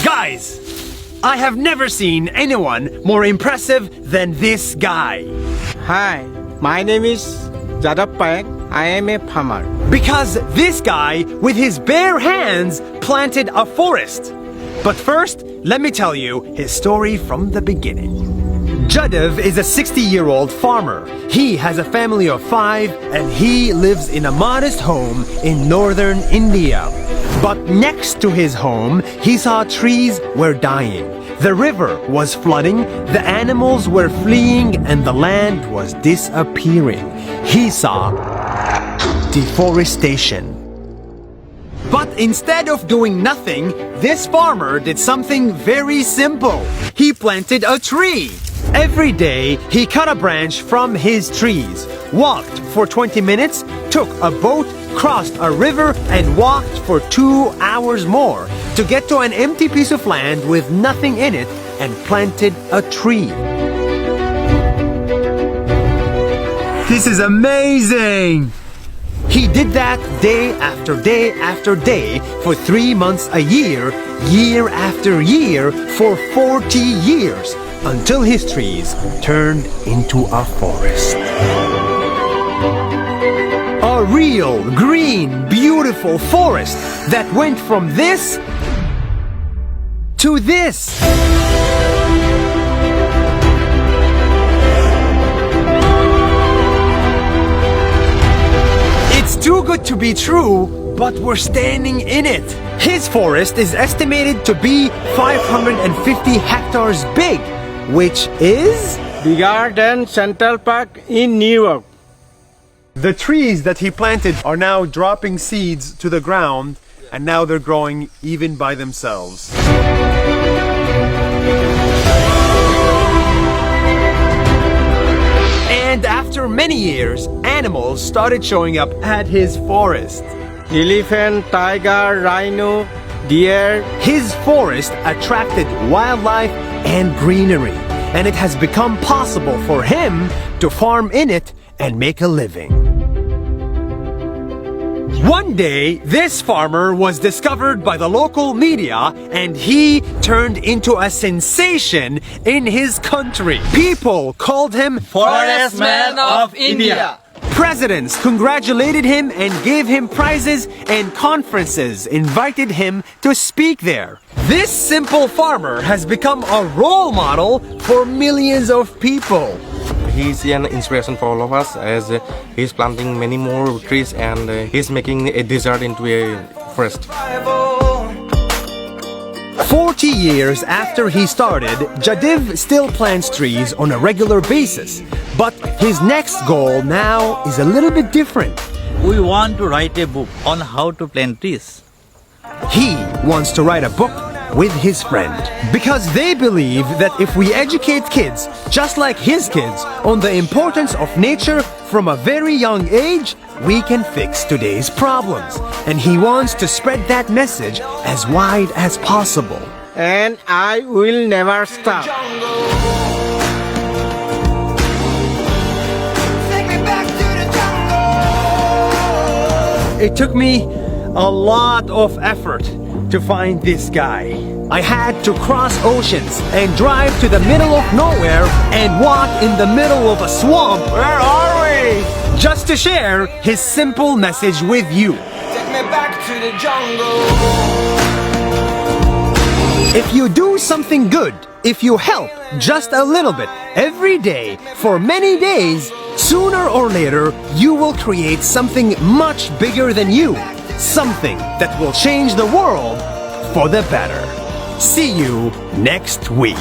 Guys, I have never seen anyone more impressive than this guy. Hi, my name is Jadav Payak. I am a farmer. Because this guy, with his bare hands, planted a forest. But first, let me tell you his story from the beginning. Jadav is a 60-year-old farmer. He has a family of 5 and he lives in a modest home in northern India. But next to his home, he saw trees were dying. The river was flooding, the animals were fleeing, and the land was disappearing. He saw deforestation. But instead of doing nothing, this farmer did something very simple. He planted a tree. Every day, he cut a branch from his trees, walked for 20 minutes, took a boat, crossed a river, and walked for 2 hours more to get to an empty piece of land with nothing in it and planted a tree. This is amazing! He did that day after day after day for 3 months a year, year after year, for 40 years, until his trees turned into a forest. A real, green, beautiful forest that went from this to this. It's too good to be true, but we're standing in it. His forest is estimated to be 550 hectares big, which is Bigger than Central Park in New York. the trees that he planted are now dropping seeds to the ground, and now they're growing even by themselves. And after many years, animals started showing up at his forest. Elephant, tiger, rhino, deer. His forest attracted wildlife and greenery, and it has become possible for him to farm in it and make a living. One day, this farmer was discovered by the local media and he turned into a sensation in his country. People called him Forest Man of India. Presidents congratulated him and gave him prizes, and conferences invited him to speak there. This simple farmer has become a role model for millions of people. He's an inspiration for all of us as he's planting many more trees and he's making a desert into a forest. 40 years after he started, Jadav still plants trees on a regular basis. But his next goal now is a little bit different. We want to write a book on how to plant trees. He wants to write a book with his friend, because they believe that if we educate kids, just like his kids, on the importance of nature from a very young age, we can fix today's problems. And he wants to spread that message as wide as possible. And I will never stop. It took me a lot of effort to find this guy. I had to cross oceans and drive to the middle of nowhere and walk in the middle of a swamp. Where are we? Just to share his simple message with you. Take me back to the jungle. If you do something good, if you help just a little bit every day for many days, sooner or later you will create something much bigger than you. Something that will change the world for the better. See you next week.